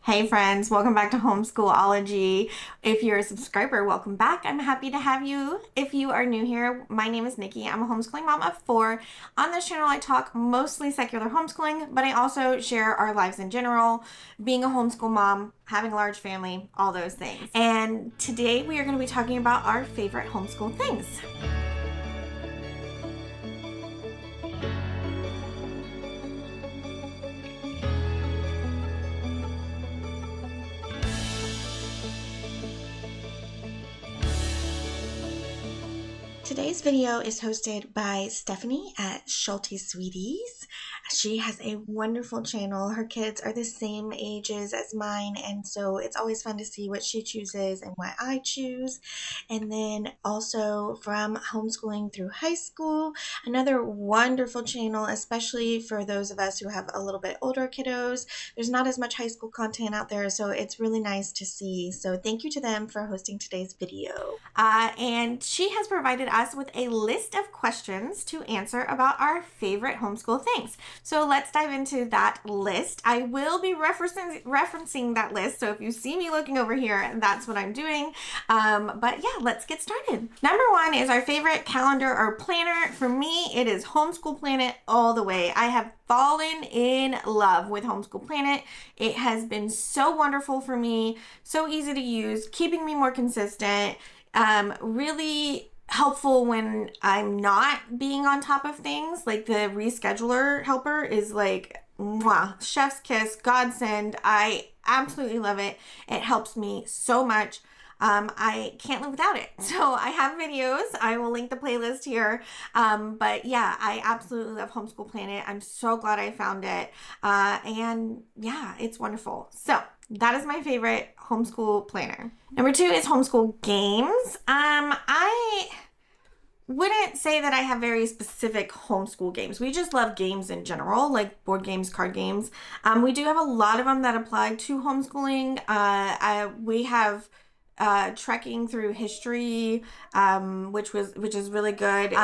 Hey friends, welcome back to Homeschoolology. If you're a subscriber, welcome back. I'm happy to have you. If you are new here, my name is Nikki. I'm a homeschooling mom of 4. On this channel, I talk mostly secular homeschooling, but I also share our lives in general, being a homeschool mom, having a large family, all those things. And today we are going to be talking about our favorite homeschool things. Today's video is hosted by Stephanie at Schulte Sweeties. She has a wonderful channel. Her kids are the same ages as mine, and so it's always fun to see what she chooses and what I choose. And then also from Homeschooling Through High School, another wonderful channel, especially for those of us who have a little bit older kiddos. There's not as much high school content out there, so it's really nice to see. So thank you to them for hosting today's video. And she has provided us with a list of questions to answer about our favorite homeschool things. So let's dive into that list. I will be referencing that list. So if you see me looking over here, that's what I'm doing. But yeah, let's get started. Number 1 is our favorite calendar or planner. For me, it is Homeschool Planet all the way. I have fallen in love with Homeschool Planet. It has been so wonderful for me, so easy to use, keeping me more consistent, really helpful when I'm not being on top of things. Like the rescheduler helper is like, mwah, chef's kiss, godsend. I absolutely love it. It helps me so much. I can't live without it. So I have videos. I will link the playlist here. But yeah, I absolutely love Homeschool Planet. I'm so glad I found it. And yeah, it's wonderful. So that is my favorite homeschool planner. Number 2 is Homeschool Games. I wouldn't say that I have very specific homeschool games. We just love games in general, like board games, card games. We do have a lot of them that apply to homeschooling. We have trekking through history, which is really good.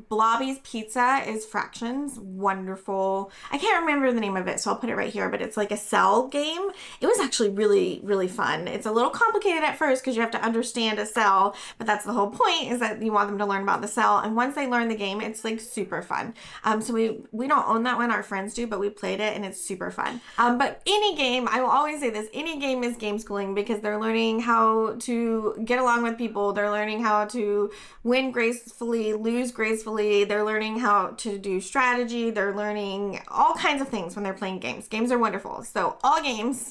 Blobby's Pizza is fractions, wonderful. I can't remember the name of it, so I'll put it right here, but it's like a cell game. It was actually really, really fun. It's a little complicated at first because you have to understand a cell, but that's the whole point, is that you want them to learn about the cell. And once they learn the game, it's like super fun. So we don't own that one, our friends do, but we played it and it's super fun. But any game, I will always say this, any game is game schooling because they're learning how to get along with people. They're learning how to win gracefully, lose gracefully. They're learning how to do strategy. They're learning all kinds of things when they're playing games. Games are wonderful. So all games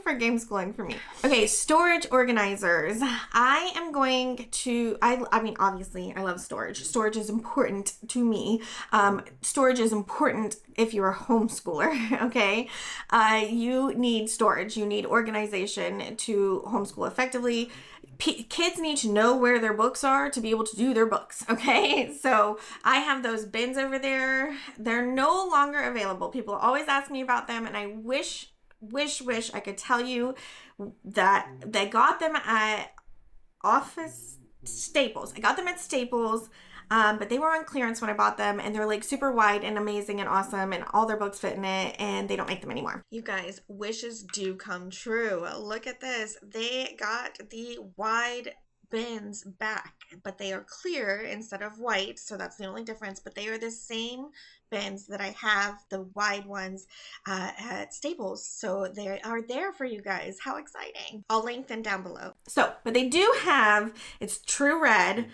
for game schooling for me. Okay, storage organizers. I am going to, I mean, obviously I love storage. Storage is important to me. Storage is important if you're a homeschooler, okay? You need storage. You need organization to homeschool effectively. Kids need to know where their books are to be able to do their books, okay? So I have those bins over there. They're no longer available. People always ask me about them, and I wish I could tell you that they got them at Staples. I got them at Staples. But they were on clearance when I bought them, and they're like super wide and amazing and awesome, and all their books fit in it, and they don't make them anymore. You guys, wishes do come true. Look at this. They got the wide bins back, but they are clear instead of white, so that's the only difference. But they are the same bins that I have, the wide ones at Staples, so they are there for you guys. How exciting. I'll link them down below. So, but they do have, it's true red.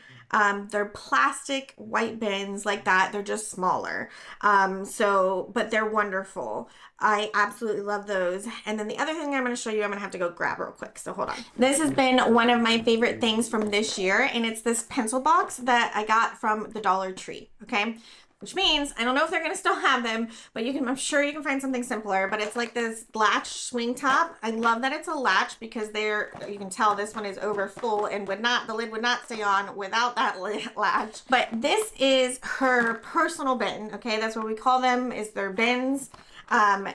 They're plastic white bins like that. They're just smaller. But they're wonderful. I absolutely love those. And then the other thing I'm going to show you, I'm going to have to go grab real quick. So hold on. This has been one of my favorite things from this year, and it's this pencil box that I got from the Dollar Tree. Okay. Which means, I don't know if they're going to still have them, but I'm sure you can find something simpler, but it's like this latch swing top. I love that it's a latch because you can tell this one is over full and the lid would not stay on without that latch. But this is her personal bin. Okay. That's what we call them, is their bins.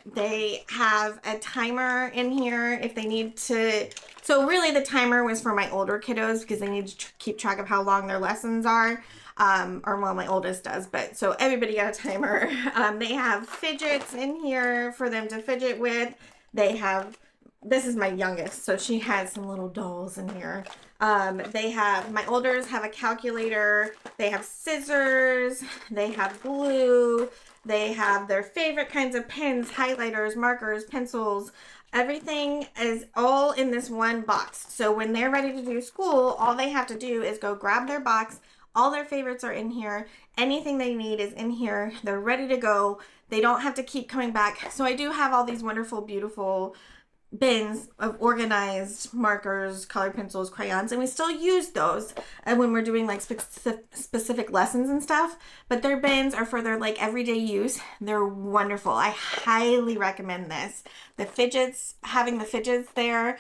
They have a timer in here if they need to. So really the timer was for my older kiddos because they need to keep track of how long their lessons are. Or well, my oldest does, but so everybody got a timer. They have fidgets in here for them to fidget with. They have this is my youngest, so she has some little dolls in here. They have, my olders have a calculator, they have scissors, they have glue, they have their favorite kinds of pens, highlighters, markers, pencils. Everything is all in this one box. So when they're ready to do school, all they have to do is go grab their box. All their favorites are in here. Anything they need is in here. They're ready to go. They don't have to keep coming back. So I do have all these wonderful, beautiful bins of organized markers, colored pencils, crayons, and we still use those when we're doing like specific lessons and stuff, but their bins are for their like everyday use. They're wonderful. I highly recommend this. The fidgets, having the fidgets there,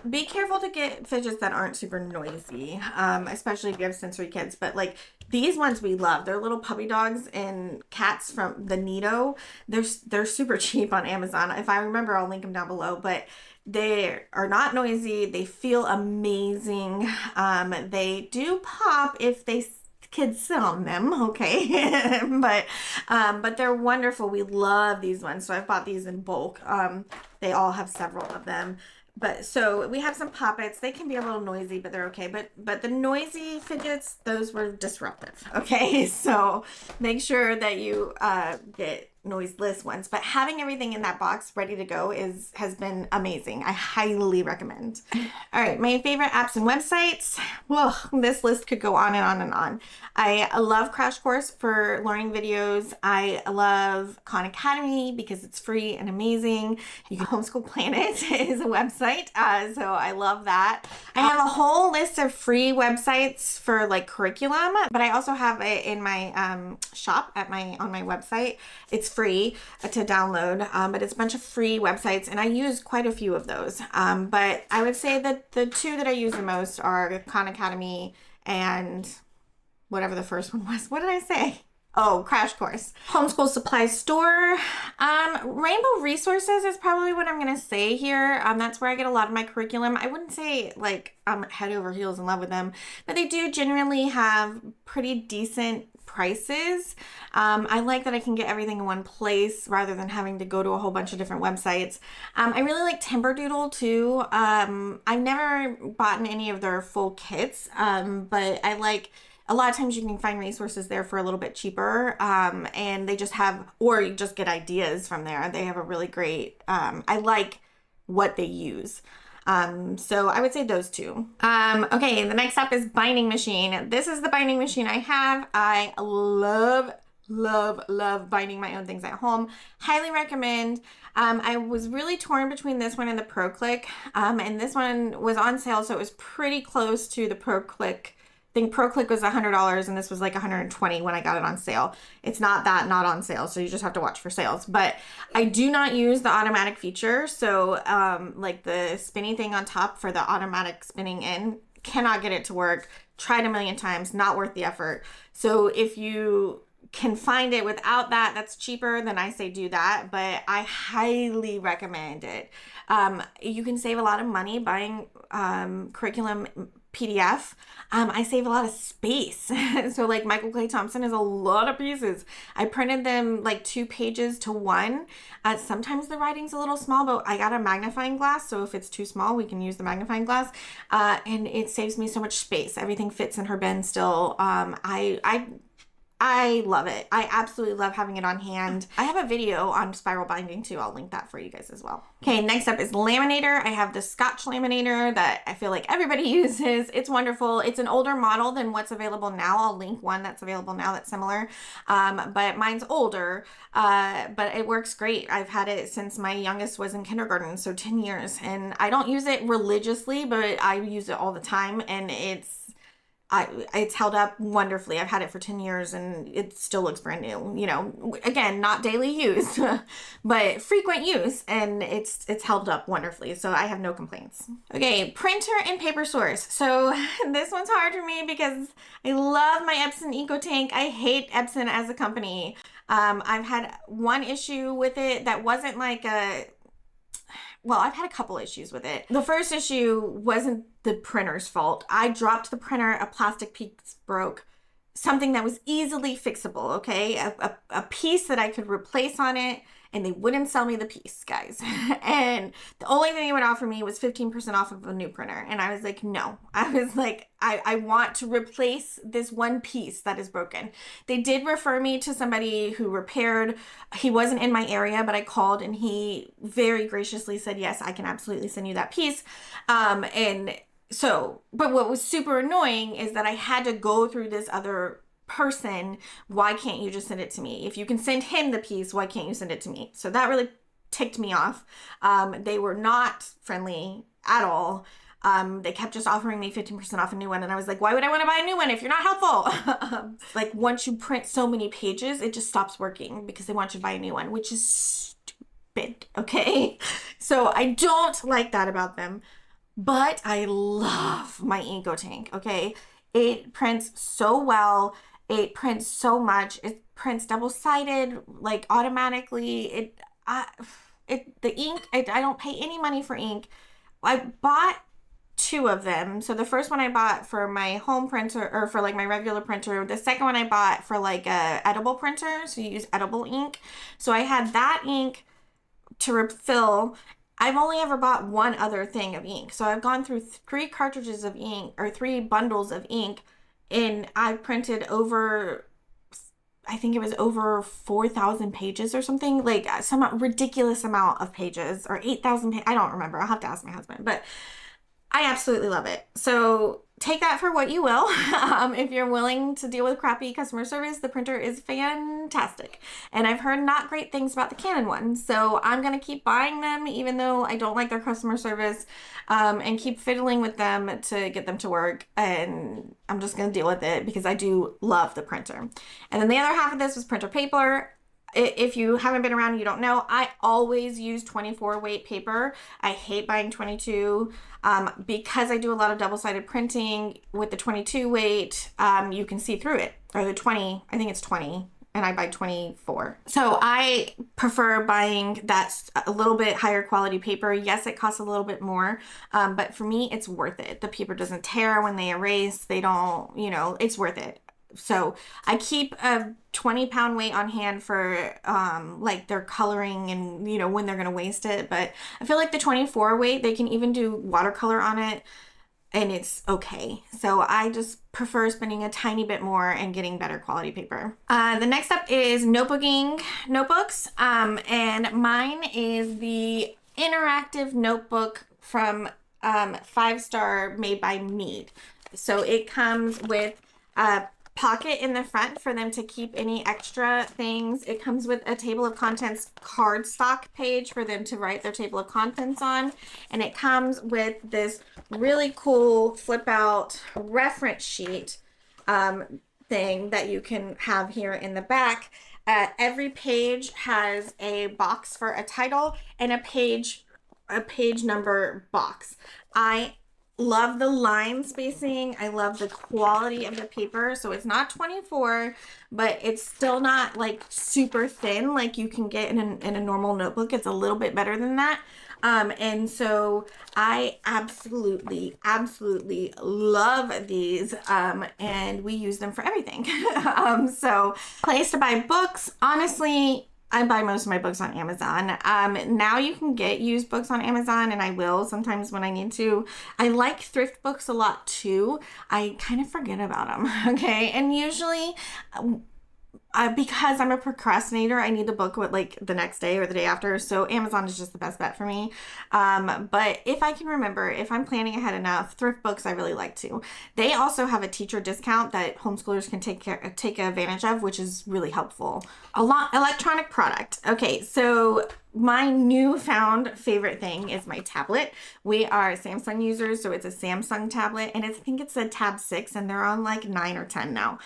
be careful to get fidgets that aren't super noisy, especially if you have sensory kids, but like these ones we love. They're little puppy dogs and cats from the Nido. They're super cheap on Amazon. If I remember, I'll link them down below, but they are not noisy. They feel amazing. They do pop if kids sit on them, okay? but they're wonderful. We love these ones. So I've bought these in bulk. They all have several of them. But so we have some poppets. They can be a little noisy, but they're okay. But the noisy fidgets, those were disruptive. Okay, so make sure that you get noiseless ones. But having everything in that box ready to go has been amazing. I highly recommend. All right, my favorite apps and websites. Well, this list could go on and on and on. I love Crash Course for learning videos. I love Khan Academy because it's free and amazing. You can Homeschool Planet is a website, so I love that. I have a whole list of free websites for like curriculum, but I also have it in my shop on my website. It's free to download, but it's a bunch of free websites, and I use quite a few of those. But I would say that the two that I use the most are Khan Academy and whatever the first one was. What did I say? Oh, Crash Course. Homeschool Supply Store. Rainbow Resources is probably what I'm going to say here. That's where I get a lot of my curriculum. I wouldn't say like I'm head over heels in love with them, but they do generally have pretty decent prices. I like that I can get everything in one place rather than having to go to a whole bunch of different websites. I really like Timberdoodle too. I've never bought any of their full kits, but I like a lot of times you can find resources there for a little bit cheaper, and they just have, or you just get ideas from there. They have a really great, I like what they use. So I would say those two. Okay, the next up is binding machine. This is the binding machine I have. I love binding my own things at home. Highly recommend. I was really torn between this one and the ProClick, and this one was on sale, so it was pretty close to the ProClick. I think ProClick was $100 and this was like $120 when I got it on sale. It's not on sale, so you just have to watch for sales. But I do not use the automatic feature, so like the spinny thing on top for the automatic spinning in, cannot get it to work. Tried a million times, not worth the effort. So if you can find it without that, that's cheaper, then I say do that, but I highly recommend it. You can save a lot of money buying curriculum PDF. I save a lot of space. So like Michael Clay Thompson is a lot of pieces. I printed them like 2 pages to 1. Sometimes the writing's a little small, but I got a magnifying glass, so if it's too small, we can use the magnifying glass. And it saves me so much space. Everything fits in her bin still. I love it. I absolutely love having it on hand. I have a video on spiral binding too. I'll link that for you guys as well. Okay, next up is laminator. I have the Scotch laminator that I feel like everybody uses. It's wonderful. It's an older model than what's available now. I'll link one that's available now that's similar. But mine's older, but it works great. I've had it since my youngest was in kindergarten, so 10 years. And I don't use it religiously, but I use it all the time, and it's held up wonderfully. I've had it for 10 years and it still looks brand new. You know, again, not daily use, but frequent use, and it's held up wonderfully. So I have no complaints. Okay, printer and paper source. So this one's hard for me because I love my Epson EcoTank. I hate Epson as a company. I've had one issue with it that wasn't like well, I've had a couple issues with it. The first issue wasn't the printer's fault. I dropped the printer, a plastic piece broke, something that was easily fixable, okay? A piece that I could replace on it and they wouldn't sell me the piece, guys. And the only thing they would offer me was 15% off of a new printer. And I was like, no. I was like, I want to replace this one piece that is broken. They did refer me to somebody who repaired. He wasn't in my area, but I called and he very graciously said, yes, I can absolutely send you that piece. But what was super annoying is that I had to go through this other person. Why can't you just send it to me? If you can send him the piece, why can't you send it to me? So that really ticked me off. They were not friendly at all. They kept just offering me 15% off a new one. And I was like, why would I want to buy a new one if you're not helpful? Like once you print so many pages, it just stops working because they want you to buy a new one, which is stupid. Okay. So I don't like that about them, but I love my Incotank. Okay. It prints so well. It prints so much. It prints double-sided, like automatically. The ink, I don't pay any money for ink. I bought 2 of them. So the first one I bought for my home printer, or for like my regular printer. The second one I bought for like a edible printer. So you use edible ink. So I had that ink to refill. I've only ever bought one other thing of ink. So I've gone through 3 cartridges of ink, or 3 bundles of ink, and I printed over, I think it was over 4,000 pages or something, like some ridiculous amount of pages, or 8,000 pages. I don't remember. I'll have to ask my husband, but I absolutely love it. So take that for what you will. If you're willing to deal with crappy customer service, the printer is fantastic. And I've heard not great things about the Canon one. So I'm going to keep buying them, even though I don't like their customer service, and keep fiddling with them to get them to work. And I'm just going to deal with it because I do love the printer. And then the other half of this was printer paper. If you haven't been around, you don't know, I always use 24 weight paper. I hate buying 22 because I do a lot of double-sided printing. With the 22 weight, you can see through it. Or the 20, I think it's 20, and I buy 24. So I prefer buying that a little bit higher quality paper. Yes, it costs a little bit more, but for me, it's worth it. The paper doesn't tear when they erase. They don't, it's worth it. So I keep a 20-pound weight on hand for like their coloring and when they're going to waste it. But I feel like the 24 weight, they can even do watercolor on it and it's okay. So I just prefer spending a tiny bit more and getting better quality paper. The next up is notebooks. And mine is the interactive notebook from 5 Star, made by Mead. So it comes with a pocket in the front for them to keep any extra things. It comes with a table of contents cardstock page for them to write their table of contents on. And it comes with this really cool flip out reference sheet thing that you can have here in the back. Every page has a box for a title and a page number box. I love the line spacing. I love the quality of the paper. So it's not 24, but it's still not like super thin like you can get in a normal notebook. It's a little bit better than that. And so I absolutely love these. And we use them for everything. So place to buy books. Honestly, I buy most of my books on Amazon. Now you can get used books on Amazon, and I will sometimes when I need to. I like thrift books a lot too. I kind of forget about them, okay? And usually, because I'm a procrastinator, I need the book like the next day or the day after. So Amazon is just the best bet for me. But if I can remember, if I'm planning ahead enough, thrift books I really like too. They also have a teacher discount that homeschoolers can take advantage of, which is really helpful. Electronic product. Okay, so my newfound favorite thing is my tablet. We are Samsung users, so it's a Samsung tablet, and I think it's a Tab 6, and they're on like 9 or 10 now.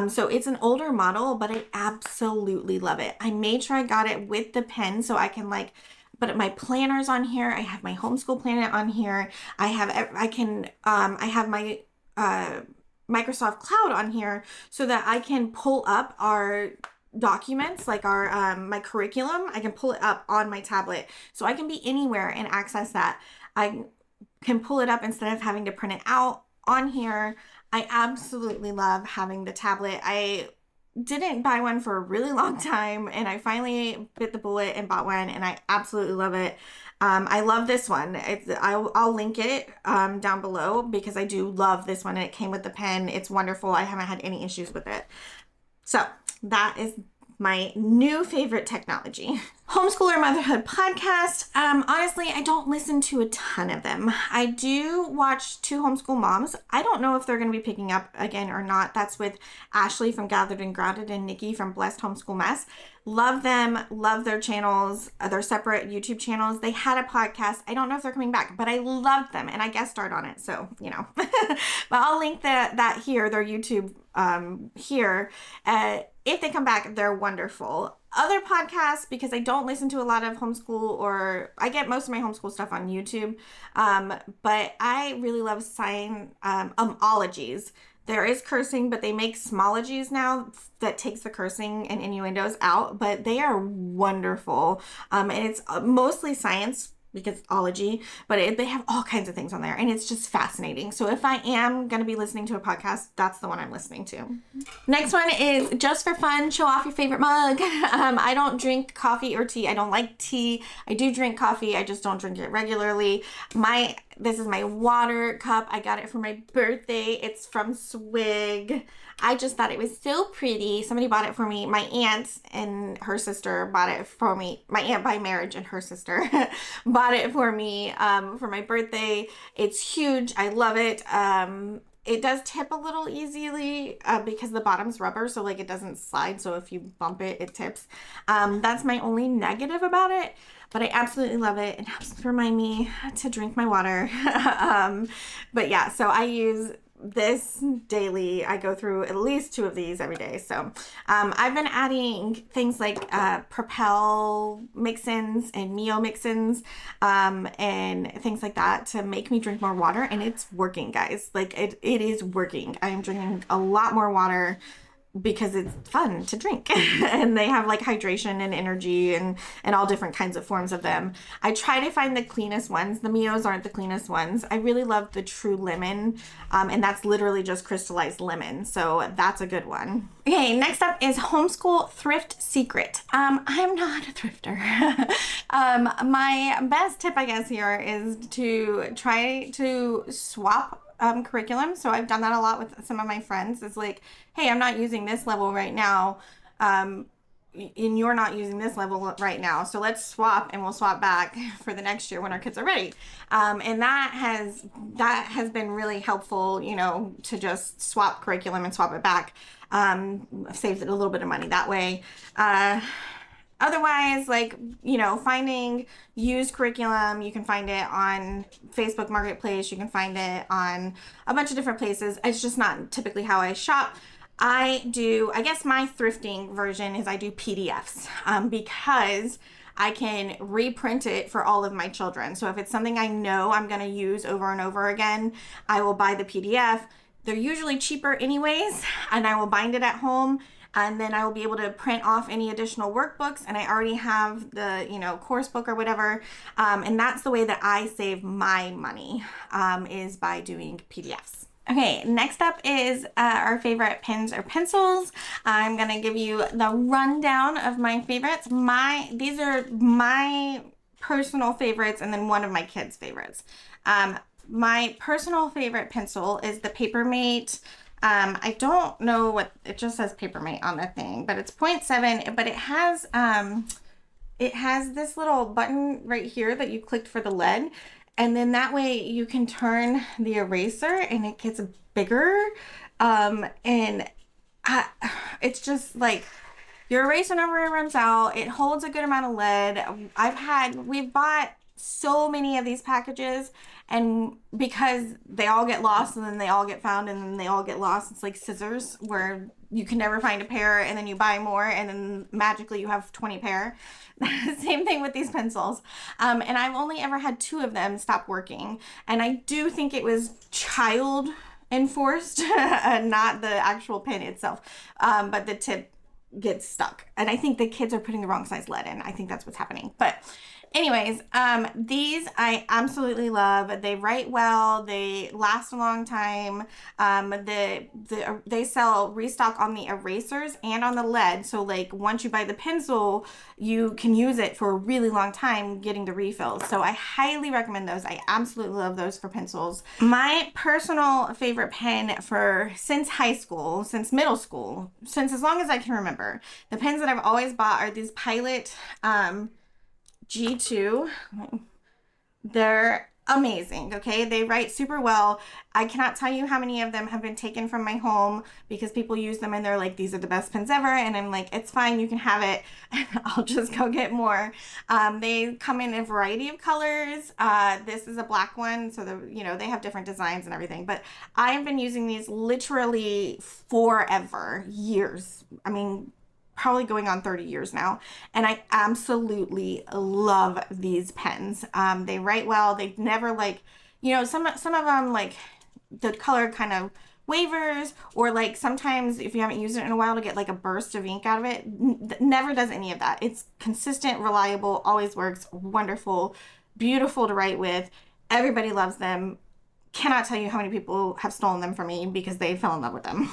So it's an older model, but I absolutely love it. I made sure I got it with the pen so I can but my planner's on here. I have my homeschool planner on here. I have my Microsoft Cloud on here so that I can pull up our documents, like my curriculum. I can pull it up on my tablet, so I can be anywhere and access that. I can pull it up instead of having to print it out on here. I absolutely love having the tablet. I didn't buy one for a really long time, and I finally bit the bullet and bought one, and I absolutely love it. I love this one. I'll link it down below because I do love this one, and it came with the pen. It's wonderful. I haven't had any issues with it. So that is my new favorite technology. Homeschooler Motherhood podcast. Honestly, I don't listen to a ton of them. I do watch Two Homeschool Moms. I don't know if they're going to be picking up again or not. That's with Ashley from Gathered and Grounded and Niki from Blessed Homeschool Mess. Love them. Love their channels. Their separate YouTube channels. They had a podcast. I don't know if they're coming back, but I loved them and I guest starred on it. So, you know, but I'll link that here, their YouTube here. If they come back, they're wonderful. Other podcasts, because I don't listen to a lot of homeschool, or I get most of my homeschool stuff on YouTube, but I really love ologies. There is cursing, but they make smologies now that takes the cursing and innuendos out, but they are wonderful. And it's mostly science because it's ology, but they have all kinds of things on there, and it's just fascinating. So if I am going to be listening to a podcast, that's the one I'm listening to. Next one is Just for Fun, Show Off Your Favorite Mug. I don't drink coffee or tea. I don't like tea. I do drink coffee. I just don't drink it regularly. This is my water cup. I got it for my birthday. It's from Swig. I just thought it was so pretty. Somebody bought it for me. My aunt and her sister bought it for me. My aunt by marriage and her sister bought it for me for my birthday. It's huge. I love it. It does tip a little easily because the bottom's rubber, so like it doesn't slide. So if you bump it, it tips. That's my only negative about it. But I absolutely love it. It helps remind me to drink my water. But yeah, so I use this daily. I go through at least 2 of these every day. So I've been adding things like Propel mix-ins and Mio mix-ins and things like that to make me drink more water. And it's working, guys. Like it is working. I am drinking a lot more water because it's fun to drink and they have like hydration and energy and all different kinds of forms of them. I try to find the cleanest ones. The Mios aren't the cleanest ones. I really love the True Lemon and that's literally just crystallized lemon. So that's a good one. Okay, next up is Homeschool Thrift Secret. I'm not a thrifter. My best tip, I guess, here is to try to swap curriculum. So I've done that a lot with some of my friends. It's like, hey, I'm not using this level right now. And you're not using this level right now. So let's swap and we'll swap back for the next year when our kids are ready. And that has been really helpful, you know, to just swap curriculum and swap it back. Saves it a little bit of money that way. Otherwise, like, you know, finding used curriculum, you can find it on Facebook Marketplace. You can find it on a bunch of different places. It's just not typically how I shop. I guess my thrifting version is I do PDFs because I can reprint it for all of my children. So if it's something I know I'm going to use over and over again, I will buy the PDF. They're usually cheaper anyways, and I will bind it at home. And then I will be able to print off any additional workbooks. And I already have the, you know, course book or whatever. And that's the way that I save my money is by doing PDFs. Okay, next up is our favorite pens or pencils. I'm going to give you the rundown of my favorites. These are my personal favorites and then one of my kids' favorites. My personal favorite pencil is the Papermate. I don't know what, it just says Papermate on the thing, but it's 0.7, but it has this little button right here that you clicked for the lead. And then that way you can turn the eraser and it gets bigger. It's just like your eraser number runs out. It holds a good amount of lead. We've bought so many of these packages, and because they all get lost and then they all get found and then they all get lost, it's like scissors where you can never find a pair and then you buy more and then magically you have 20 pair. Same thing with these pencils. And I've only ever had 2 of them stop working. And I do think it was child enforced, not the actual pen itself. But the tip gets stuck. And I think the kids are putting the wrong size lead in. I think that's what's happening. But Anyways, these I absolutely love. They write well. They last a long time. They sell restock on the erasers and on the lead. So like once you buy the pencil, you can use it for a really long time getting the refills. So I highly recommend those. I absolutely love those for pencils. My personal favorite pen for since high school, since middle school, since as long as I can remember, the pens that I've always bought are these Pilot G2. They're amazing, okay? They write super well. I cannot tell you how many of them have been taken from my home because people use them and they're like, these are the best pens ever. And I'm like, it's fine, you can have it. I'll just go get more. They come in a variety of colors. This is a black one, so they have different designs and everything. But I've been using these literally forever, years. I mean, probably going on 30 years now, and I absolutely love these pens. They write well. They never like, some of them like the color kind of wavers, or like sometimes if you haven't used it in a while to get like a burst of ink out of it. Never does any of that. It's consistent, reliable, always works, wonderful, beautiful to write with. Everybody loves them. Cannot tell you how many people have stolen them from me because they fell in love with them.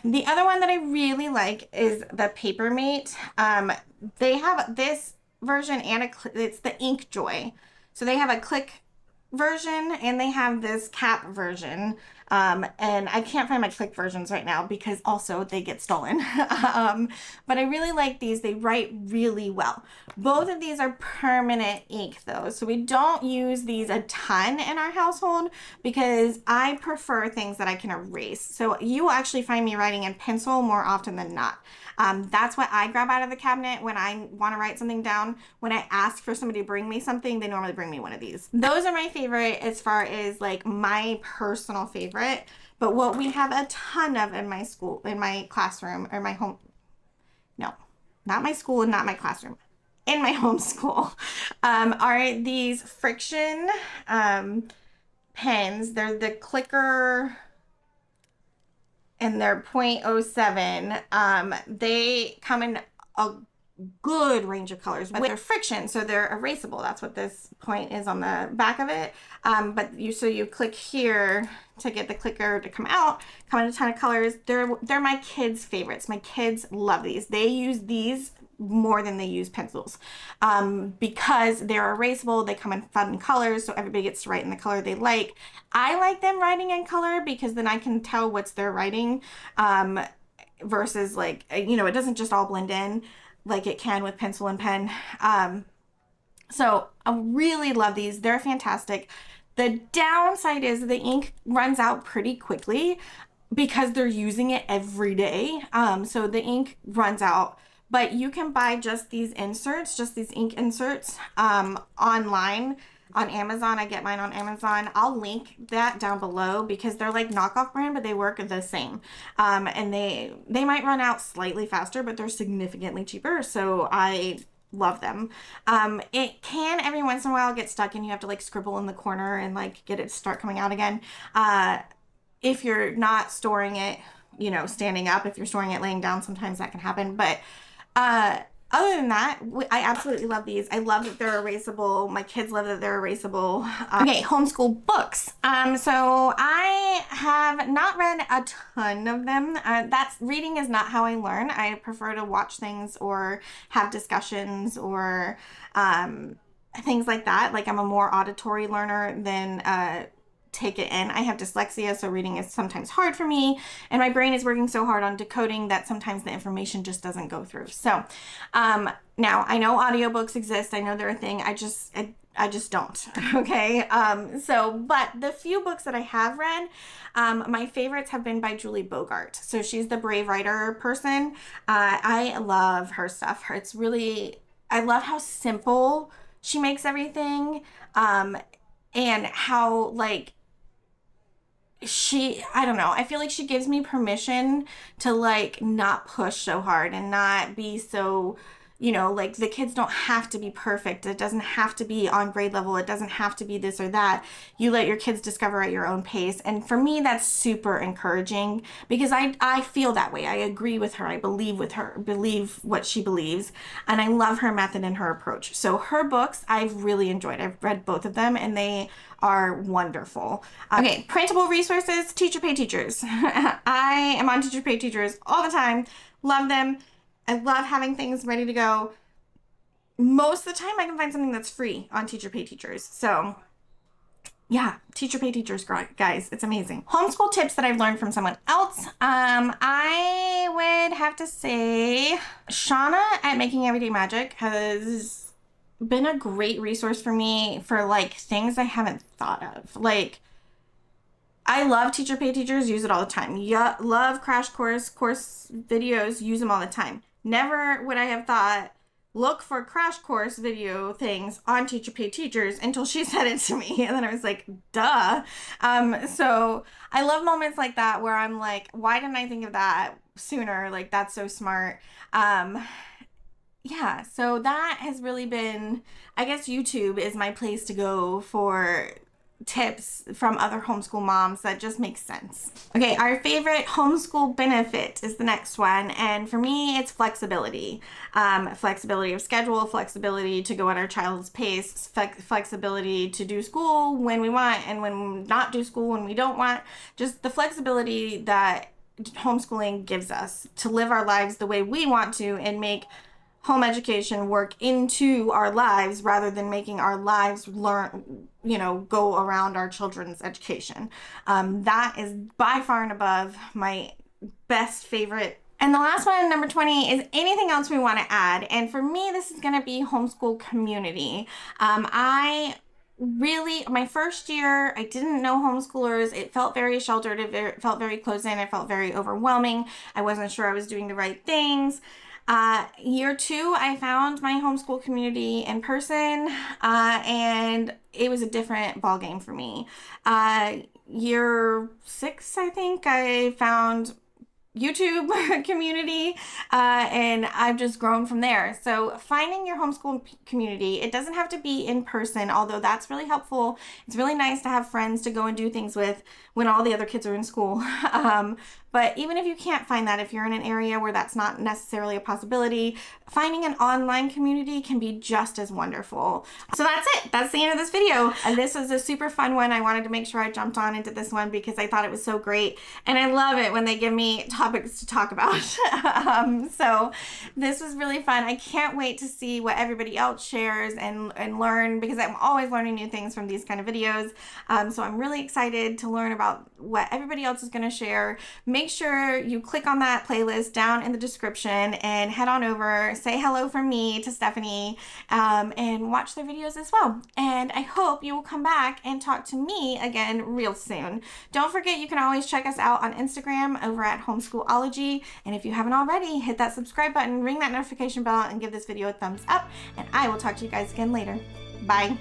The other one that I really like is the Papermate. They have this version and it's the Ink Joy. So they have a click version and they have this cap version. And I can't find my click versions right now because also they get stolen. But I really like these. They write really well. Both of these are permanent ink though. So we don't use these a ton in our household because I prefer things that I can erase. So you will actually find me writing in pencil more often than not. That's what I grab out of the cabinet when I want to write something down. When I ask for somebody to bring me something, they normally bring me one of these. Those are my favorite as far as like my personal favorite. But what we have a ton of in my school, in my classroom, or my home, no, not my school and not my classroom, in my homeschool, are these friction pens. They're the clicker and they're .07. They come in a good range of colors, but they're friction, so they're erasable. That's what this point is on the back of it. But you click here to get the clicker to come out. Come in a ton of colors. They're my kids' favorites. My kids love these. They use these more than they use pencils because they're erasable. They come in fun colors, so everybody gets to write in the color they like. I like them writing in color because then I can tell what's they're writing versus like, it doesn't just all blend in like it can with pencil and pen. So I really love these. They're fantastic. The downside is the ink runs out pretty quickly because they're using it every day. So the ink runs out, but you can buy just these inserts, just these ink inserts online on Amazon. I get mine on Amazon. I'll link that down below because they're like knockoff brand, but they work the same. And they might run out slightly faster, but they're significantly cheaper. So I love them. It can every once in a while get stuck and you have to like scribble in the corner and like get it to start coming out again. If you're not storing it, standing up, if you're storing it laying down, sometimes that can happen. But other than that, I absolutely love these. I love that they're erasable. My kids love that they're erasable. Okay, Homeschool Books. So I have not read a ton of them. Reading is not how I learn. I prefer to watch things or have discussions or things like that. Like I'm a more auditory learner than take it in. I have dyslexia, so reading is sometimes hard for me, and my brain is working so hard on decoding that sometimes the information just doesn't go through. So now I know audiobooks exist. I know they're a thing. I just don't. Okay. But the few books that I have read, my favorites have been by Julie Bogart. So she's the Brave Writer person. I love her stuff. I love how simple she makes everything. And how like I don't know, I feel like she gives me permission to like not push so hard and not be so, you know, like the kids don't have to be perfect. It doesn't have to be on grade level. It doesn't have to be this or that. You let your kids discover at your own pace. And for me, that's super encouraging because I feel that way. I agree with her. I believe with her, believe what she believes. And I love her method and her approach. So her books, I've really enjoyed. I've read both of them and they are wonderful. Okay, printable resources, teacher pay teachers. I am on teacher pay teachers all the time. Love them. I love having things ready to go. Most of the time I can find something that's free on teacher pay teachers. So yeah, teacher pay teachers, guys, it's amazing. Homeschool tips that I've learned from someone else. I would have to say Shauna at Making Everyday Magic has been a great resource for me for like things I haven't thought of. Like, I love teacher pay teachers, use it all the time. Yeah, love crash course videos, use them all the time. Never would I have thought, look for crash course video things on teacher pay teachers until she said it to me. And then I was like, duh. So I love moments like that where I'm like, why didn't I think of that sooner? Like, that's so smart. Yeah, so that has really been, I guess YouTube is my place to go for tips from other homeschool moms that just makes sense. Okay, our favorite homeschool benefit is the next one, and for me it's flexibility. Flexibility of schedule, flexibility to go at our child's pace, flexibility to do school when we want and when not do school when we don't want. Just the flexibility that homeschooling gives us to live our lives the way we want to and make home education work into our lives rather than making our lives go around our children's education. That is by far and above my best favorite. And the last one, number 20, is anything else we want to add. And for me, this is going to be homeschool community. My first year, I didn't know homeschoolers. It felt very sheltered. It felt very closed in. It felt very overwhelming. I wasn't sure I was doing the right things. Year 2, I found my homeschool community in person, and it was a different ballgame for me. Year 6, I think, I found YouTube community, and I've just grown from there. So finding your homeschool community, it doesn't have to be in person, although that's really helpful. It's really nice to have friends to go and do things with when all the other kids are in school. But even if you can't find that, if you're in an area where that's not necessarily a possibility, finding an online community can be just as wonderful. So that's it. That's the end of this video. And this was a super fun one. I wanted to make sure I jumped on into this one because I thought it was so great. And I love it when they give me topics to talk about. So this was really fun. I can't wait to see what everybody else shares and learn, because I'm always learning new things from these kind of videos. So I'm really excited to learn about what everybody else is going to share. Make sure you click on that playlist down in the description and head on over, say hello from me to Stephanie, and watch their videos as well. And I hope you will come back and talk to me again real soon. Don't forget, you can always check us out on Instagram over at Homeschool-ology. And if you haven't already, hit that subscribe button, ring that notification bell, and give this video a thumbs up. And I will talk to you guys again later. Bye.